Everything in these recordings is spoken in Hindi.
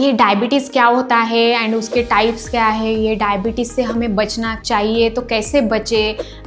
ये डायबिटीज़ क्या होता है एंड उसके टाइप्स क्या है, ये डायबिटीज़ से हमें बचना चाहिए तो कैसे बचे,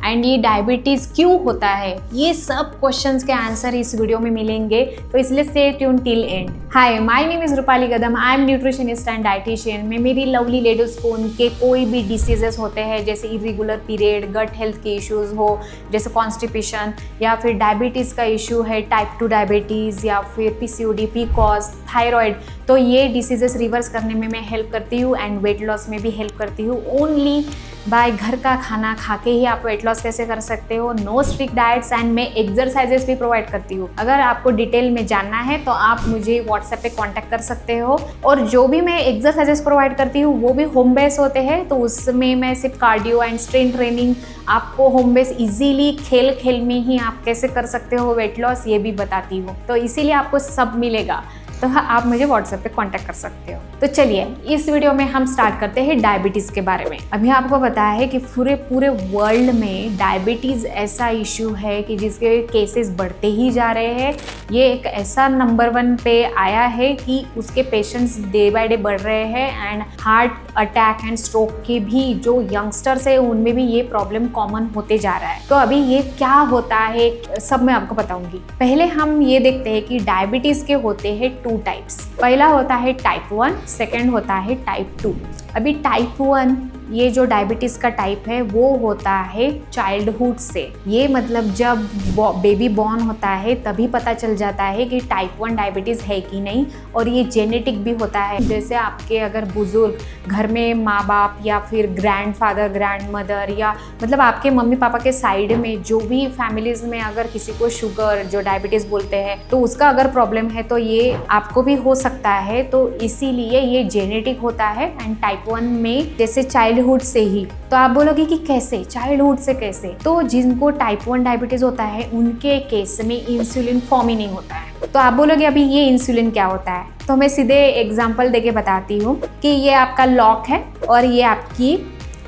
एंड ये डायबिटीज़ क्यों होता है, ये सब क्वेश्चंस के आंसर इस वीडियो में मिलेंगे, तो इसलिए stay tune till and. Hi, my name is Rupali Kadam, I am nutritionist and dietitian. मैं मेरी लवली लेडीज़ को उनके कोई भी डिसीजेस होते हैं जैसे इरेगुलर पीरियड, गट हेल्थ के इश्यूज़ हो जैसे कॉन्स्टिपेशन, या फिर डायबिटीज़ का इशू है टाइप 2 डायबिटीज़, या फिर PCOD, PCOS, थायराइड, तो ये डिसीजेस रिवर्स करने में मैं हेल्प करती हूँ एंड वेट लॉस में भी हेल्प करती हूँ। ओनली बाय घर का खाना खा के ही आप वेट लॉस कैसे कर सकते हो, नो स्ट्रिक्ट डाइट्स, एंड मैं एक्सरसाइजेस भी प्रोवाइड करती हूँ। अगर आपको डिटेल में जानना है तो आप मुझे व्हाट्सएप पे कांटेक्ट कर सकते हो। और जो भी मैं एक्सरसाइजेस प्रोवाइड करती हूँ वो भी होम बेस होते हैं, तो उसमें मैं सिर्फ कार्डियो एंड स्ट्रेंथ ट्रेनिंग आपको होम बेस इजीली खेल खेल में ही आप कैसे कर सकते हो वेट लॉस, ये भी बताती हूँ। तो इसीलिए आपको सब मिलेगा, तो हाँ, आप मुझे व्हाट्सएप पे कांटेक्ट कर सकते हो। तो चलिए इस वीडियो में हम स्टार्ट करते हैं डायबिटीज़ के बारे में। अभी आपको पता है कि पूरे वर्ल्ड में डायबिटीज़ ऐसा इशू है कि जिसके केसेस बढ़ते ही जा रहे हैं। ये एक ऐसा नंबर 1 पे आया है कि उसके पेशेंट्स डे बाय डे बढ़ रहे हैं, and heart attack and stroke के भी जो यंगस्टर्स है उनमें भी ये प्रॉब्लम कॉमन होते जा रहा है। तो अभी ये क्या होता है सब मैं आपको बताऊंगी। पहले हम ये देखते हैं कि डायबिटीज़ के होते हैं 2 टाइप्स। पहला होता है टाइप 1, सेकंड होता है टाइप 2। अभी टाइप 1 ये जो डायबिटीज़ का टाइप है वो होता है चाइल्डहुड से। ये मतलब जब बेबी बॉर्न होता है तभी पता चल जाता है कि टाइप 1 डायबिटीज़ है कि नहीं, और ये जेनेटिक भी होता है। जैसे आपके अगर बुजुर्ग घर में माँ बाप या फिर ग्रैंडफादर ग्रैंडमदर, या मतलब आपके मम्मी पापा के साइड में जो भी फैमिलीज़ में अगर किसी को शुगर जो डायबिटीज़ बोलते हैं तो उसका अगर प्रॉब्लम है तो ये आपको भी हो सकता है। तो इसीलिए ये जेनेटिक होता है। एंड टाइप 1 में जैसे चाइल्डहुड से ही, तो आप बोलोगे कि कैसे, चाइल्डहुड से कैसे? तो जिनको टाइप 1 डायबिटीज होता है उनके केस में इंसुलिन फॉर्म ही नहीं होता है। तो आप बोलोगे अभी ये इंसुलिन क्या होता है, तो मैं सीधे एग्जांपल देके बताती हूँ कि ये आपका लॉक है और ये आपकी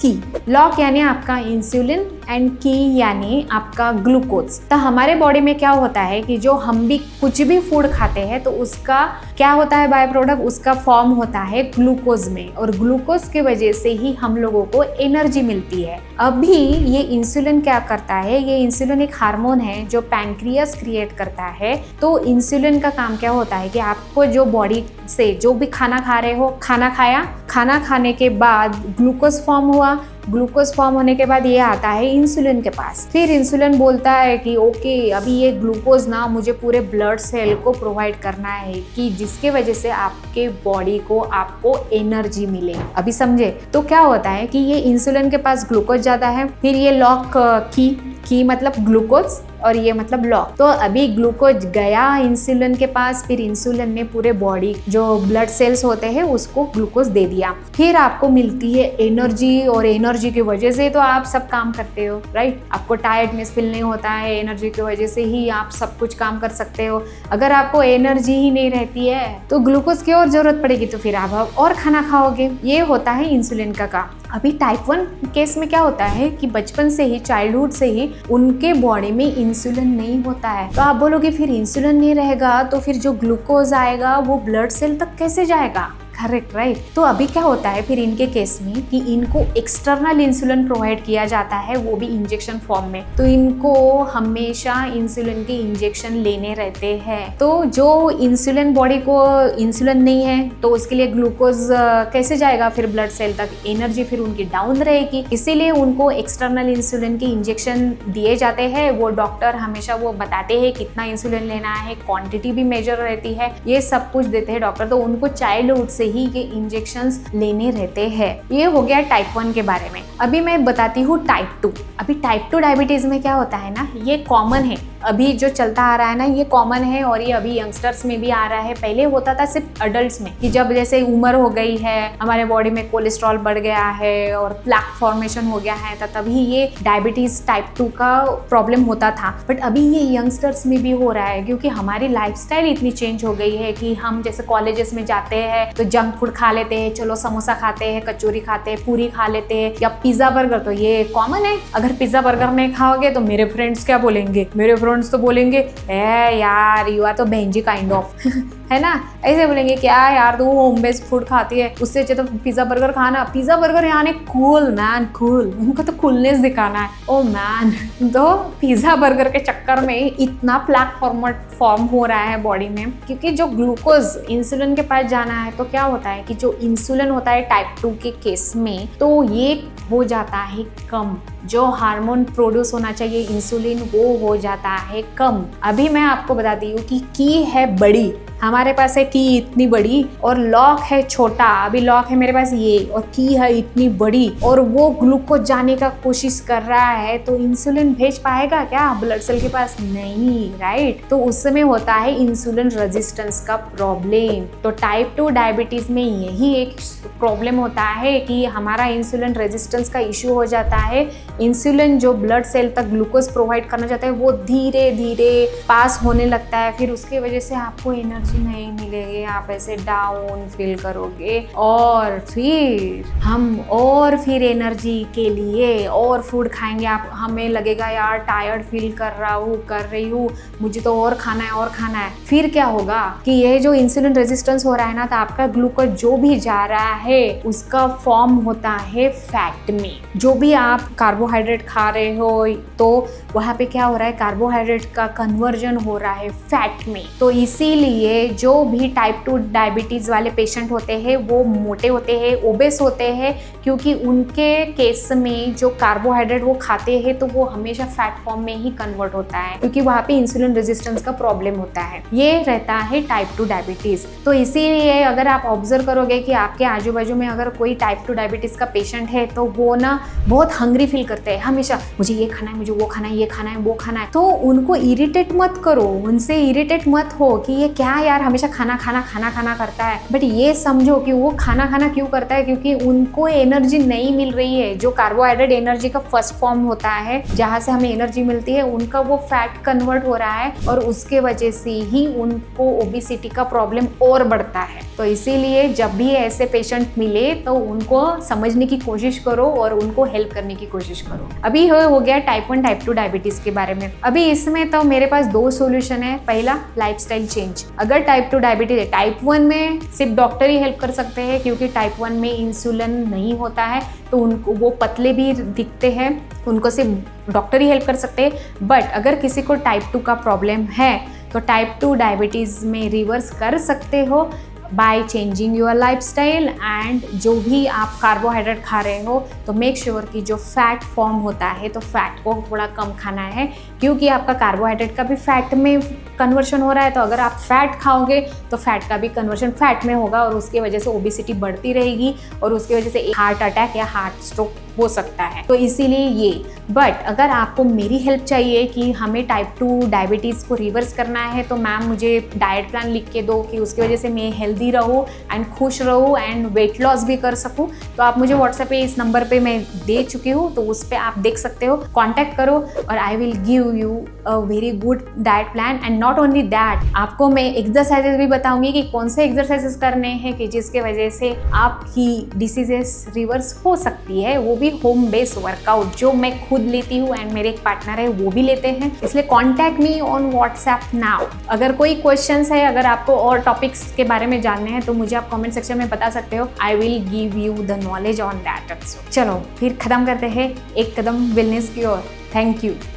की। लॉक यानी आपका इंसुलिन एंड की यानी आपका ग्लूकोज। तो हमारे बॉडी में क्या होता है कि जो हम भी कुछ भी फूड खाते हैं तो उसका क्या होता है बाय प्रोडक्ट, उसका फॉर्म होता है ग्लूकोज में, और ग्लूकोज की वजह से ही हम लोगों को एनर्जी मिलती है। अभी ये इंसुलिन क्या करता है, ये इंसुलिन एक हार्मोन है जो पैंक्रियास क्रिएट करता है। तो इंसुलिन का काम क्या होता है कि आपको जो बॉडी से जो भी खाना खा रहे हो, खाना खाया, खाना खाने के बाद ग्लूकोज फॉर्म हुआ, ग्लूकोज फॉर्म होने के बाद ये आता है इंसुलिन के पास। फिर इंसुलिन बोलता है कि ओके अभी ये ग्लूकोज ना मुझे पूरे ब्लड सेल को प्रोवाइड करना है, कि जिसके वजह से आपके बॉडी को आपको एनर्जी मिले। अभी समझे? तो क्या होता है कि ये इंसुलिन के पास ग्लूकोज जाता है, फिर ये लॉक की मतलब ग्लूकोज और ये मतलब लॉक। तो अभी ग्लूकोज गया इंसुलिन के पास, फिर इंसुलिन ने पूरे बॉडी जो ब्लड सेल्स होते हैं उसको ग्लूकोज दे दिया, फिर आपको मिलती है एनर्जी, और एनर्जी की वजह से तो आप सब काम करते हो, राइट? आपको टायर्डनेस फील नहीं होता है, एनर्जी की वजह से ही आप सब कुछ काम कर सकते हो। अगर आपको एनर्जी ही नहीं रहती है तो ग्लूकोज की और जरूरत पड़ेगी, तो फिर आप और खाना खाओगे। ये होता है इंसुलिन का काम। अभी टाइप 1 केस में क्या होता है कि बचपन से ही, चाइल्डहुड से ही उनके बॉडी में इंसुलिन नहीं होता है। तो आप बोलोगे फिर इंसुलिन नहीं रहेगा तो फिर जो ग्लूकोज आएगा वो ब्लड सेल तक कैसे जाएगा? Correct, right? तो अभी क्या होता है फिर इनके केस में कि इनको एक्सटर्नल इंसुलिन प्रोवाइड किया जाता है, वो भी इंजेक्शन फॉर्म में। तो इनको हमेशा इंसुलिन के इंजेक्शन लेने रहते हैं। तो जो इंसुलिन बॉडी को इंसुलिन नहीं है तो उसके लिए ग्लूकोज कैसे जाएगा फिर ब्लड सेल तक? एनर्जी फिर उनकी डाउन रहेगी, इसीलिए उनको एक्सटर्नल इंसुलिन के इंजेक्शन दिए जाते हैं। वो डॉक्टर हमेशा वो बताते हैं कितना इंसुलिन लेना है, क्वांटिटी भी मेजर रहती है, ये सब कुछ देते हैं डॉक्टर। तो उनको चाइल्डहुड से ही ये इंजेक्शंस लेने रहते हैं। ये हो गया टाइप 1 के बारे में। अभी मैं बताती हूँ टाइप 2। अभी टाइप 2 डायबिटीज में क्या होता है ना, ये कॉमन है, अभी जो चलता आ रहा है ना ये कॉमन है, और ये अभी यंगस्टर्स में भी आ रहा है। पहले होता था सिर्फ अडल्ट्स में, कि जब जैसे उम्र हो गई है, हमारे बॉडी में कोलेस्ट्रॉल बढ़ गया है और प्लेक फॉर्मेशन हो गया है, तो तभी ये डायबिटीज टाइप 2 का प्रॉब्लम होता था। बट अभी ये यंगस्टर्स में भी हो रहा है, क्योंकि हमारी लाइफस्टाइल इतनी चेंज हो गई है कि हम जैसे कॉलेजेस में जाते हैं तो जंक फूड खा लेते हैं, चलो समोसा खाते हैं, कचौरी खाते हैं, पूरी खा लेते हैं, या पिज्जा बर्गर, तो ये कॉमन है। अगर पिज्जा बर्गर नहीं खाओगे तो मेरे फ्रेंड्स क्या बोलेंगे, मेरे फ्रेंड्स तो बोलेंगे ए यार यू आर तो बहनजी काइंड ऑफ है ना, ऐसे बोलेंगे क्या यार तू होम बेस्ड फूड खाती है, उससे अच्छे तो पिज्जा बर्गर खाना। पिज्जा बर्गर यहाँ ने कूल मैन, कूल, उनको तो कूलनेस दिखाना है। ओ मैन, तो पिज्जा बर्गर के चक्कर में इतना प्लैक फॉर्म हो रहा है बॉडी में, क्योंकि जो ग्लूकोज इंसुलिन के पास जाना है, तो क्या होता है कि जो इंसुलिन होता है टाइप 2 के केस में, तो ये हो जाता है कम। जो हार्मोन प्रोड्यूस होना चाहिए इंसुलिन, वो हो जाता है कम। अभी मैं आपको बताती हूँ कि की है बड़ी, हमारे पास है की इतनी बड़ी और लॉक है छोटा। अभी लॉक है मेरे पास ये और की है इतनी बड़ी, और वो ग्लूकोज जाने का कोशिश कर रहा है, तो इंसुलिन भेज पाएगा क्या ब्लड सेल के पास? नहीं, राइट। तो उस समय होता है इंसुलिन रेजिस्टेंस का प्रॉब्लम। तो टाइप 2 डायबिटीज में यही एक प्रॉब्लम होता है कि हमारा इंसुलिन रेजिस्टेंस का इश्यू हो जाता है। इंसुलिन जो ब्लड सेल तक ग्लूकोज प्रोवाइड करना चाहता है, वो धीरे धीरे पास होने लगता है, फिर उसकी वजह से आपको एनर्जी नहीं मिलेगी, आप ऐसे डाउन फील करोगे, और फिर एनर्जी के लिए और फूड खाएंगे। आप हमें लगेगा यार टायर्ड फील कर रही हूँ, मुझे तो और खाना है। फिर क्या होगा कि ये जो इंसुलिन रेजिस्टेंस हो रहा है ना, तो आपका ग्लूकोज जो भी जा रहा है उसका फॉर्म होता है फैट में। जो भी आप कार्बोहाइड्रेट खा रहे हो, तो वहाँ पे क्या हो रहा है, कार्बोहाइड्रेट का कन्वर्जन हो रहा है फैट में। तो इसीलिए जो भी टाइप 2 डायबिटीज वाले पेशेंट होते हैं वो मोटे होते हैं, ओबेस होते हैं, क्योंकि उनके केस में जो कार्बोहाइड्रेट वो खाते हैं तो वो हमेशा फैट फॉर्म में ही कन्वर्ट होता है, क्योंकि वहाँ पे इंसुलिन रेजिस्टेंस का प्रॉब्लम होता है। ये रहता है टाइप 2 डायबिटीज। तो इसीलिए अगर आप ऑब्जर्व करोगे कि आपके आजू बाजू में अगर कोई टाइप 2 डायबिटीज का पेशेंट है, तो वो ना बहुत हंग्री फील करते हैं हमेशा, मुझे ये खाना है, मुझे वो खाना है, ये खाना है, वो खाना है। तो उनको इरिटेट मत करो, उनसे इरिटेट मत हो कि ये क्या यार हमेशा खाना करता है। बट ये समझो कि वो खाना क्यों करता है, क्योंकि उनको एनर्जी नहीं मिल रही है। जो कार्बोहाइड्रेट एनर्जी का फर्स्ट फॉर्म होता है, जहाँ से हमें एनर्जी मिलती है, उनका वो फैट कन्वर्ट हो रहा है, और उसके वजह से ही उनको ओबेसिटी का प्रॉब्लम और बढ़ता है। तो इसीलिए जब भी ऐसे पेशेंट मिले तो उनको समझने की कोशिश करो और उनको हेल्प करने की कोशिश करो। अभी हो गया टाइप 1 टाइप 2 डायबिटीज के बारे में। अभी इसमें तो मेरे पास 2 सॉल्यूशन है। पहला, लाइफस्टाइल चेंज। अगर टाइप 2 डायबिटीज है, टाइप 1 में सिर्फ डॉक्टर ही हेल्प कर सकते हैं, क्योंकि टाइप 1 में इंसुलिन नहीं होता है, तो उनको वो पतले भी दिखते हैं, उनको सिर्फ डॉक्टर ही हेल्प कर सकते हैं। बट अगर किसी को टाइप 2 का प्रॉब्लम है, तो टाइप 2 डायबिटीज में रिवर्स कर सकते हो by changing your lifestyle. And जो भी आप कार्बोहाइड्रेट खा रहे हो, तो मेक श्योर कि जो फैट फॉर्म होता है, तो फैट को थोड़ा कम खाना है, क्योंकि आपका कार्बोहाइड्रेट का भी फैट में कन्वर्शन हो रहा है। तो अगर आप फैट खाओगे तो फैट का भी कन्वर्शन फैट में होगा, और उसकी वजह से ओबेसिटी बढ़ती रहेगी, और उसकी वजह से हार्ट अटैक या हार्ट स्ट्रोक हो सकता है। तो इसीलिए ये। बट अगर आपको मेरी हेल्प चाहिए कि हमें टाइप 2 डायबिटीज़ को रिवर्स करना है, तो मैम मुझे डाइट प्लान लिख के दो कि उसकी वजह से मैं हेल्दी रहूँ एंड खुश रहूँ एंड वेट लॉस भी कर सकूँ, तो आप मुझे व्हाट्सएप पे इस नंबर पे मैं दे चुकी हूँ, तो उस पर आप देख सकते हो, कॉन्टैक्ट करो, और I will give you a very good diet plan. And not only that, आपको मैं एक्सरसाइजेस भी बताऊंगी कि कौन से एक्सरसाइजेस करने हैं कि जिसके वजह से आपकी डिसीजेस रिवर्स हो सकती है, वो भी होम बेस्ड वर्कआउट जो मैं खुद लेती हूँ एंड मेरे एक पार्टनर है वो भी लेते हैं। इसलिए contact me on WhatsApp now. अगर कोई क्वेश्चंस है, अगर आपको और टॉपिक्स के बारे में जानने हैं, तो मुझे आप कमेंट सेक्शन में बता सकते हो। I will give you the knowledge on that also. चलो फिर खत्म करते हैं एक कदम वेलनेस की ओर। Thank you.